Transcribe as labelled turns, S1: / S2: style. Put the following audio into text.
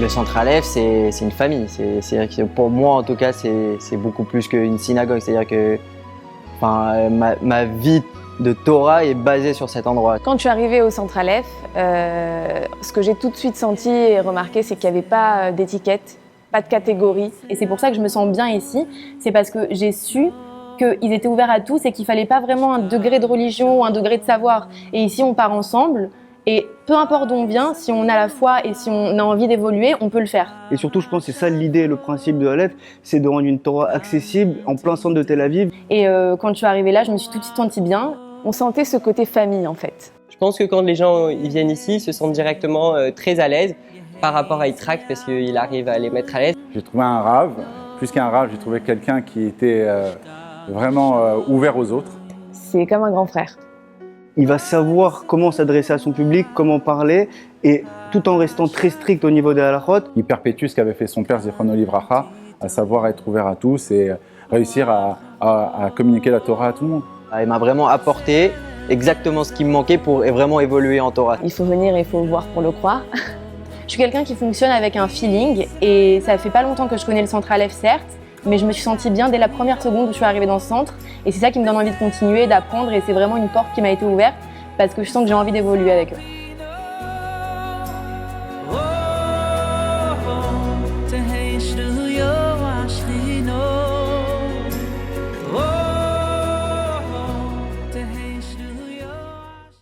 S1: Le centre Aleph, c'est une famille. C'est-à-dire que pour moi, en tout cas, c'est beaucoup plus qu'une synagogue. C'est-à-dire que ma vie de Torah est basée sur cet endroit.
S2: Quand je suis arrivée au centre Aleph, ce que j'ai tout de suite senti et remarqué, c'est qu'il n'y avait pas d'étiquette, pas de catégorie. Et c'est pour ça que je me sens bien ici. C'est parce que j'ai su qu'ils étaient ouverts à tous et qu'il ne fallait pas vraiment un degré de religion ou un degré de savoir. Et ici, on part ensemble. Et peu importe d'où on vient, si on a la foi et si on a envie d'évoluer, on peut le faire.
S3: Et surtout, je pense que c'est ça l'idée, le principe de Aleph, c'est de rendre une Torah accessible en plein centre de Tel Aviv.
S2: Et quand je suis arrivée là, je me suis tout de suite sentie bien. On sentait ce côté famille en fait.
S4: Je pense que quand les gens ils viennent ici, ils se sentent directement très à l'aise par rapport à Yitzhak parce qu'il arrive à les mettre à l'aise.
S5: J'ai trouvé un rave, plus qu'un rave, j'ai trouvé quelqu'un qui était vraiment ouvert aux autres.
S2: C'est comme un grand frère.
S3: Il va savoir comment s'adresser à son public, comment parler, et tout en restant très strict au niveau des halachot.
S5: Il perpétue ce qu'avait fait son père Zichrono Livracha, à savoir être ouvert à tous et réussir à communiquer la Torah à tout le monde.
S1: Il m'a vraiment apporté exactement ce qui me manquait pour vraiment évoluer en Torah.
S2: Il faut venir et il faut voir pour le croire. Je suis quelqu'un qui fonctionne avec un feeling et ça fait pas longtemps que je connais le centre Aleph certes, mais je me suis sentie bien dès la première seconde où je suis arrivée dans ce centre et c'est ça qui me donne envie de continuer, d'apprendre et c'est vraiment une porte qui m'a été ouverte parce que je sens que j'ai envie d'évoluer avec eux.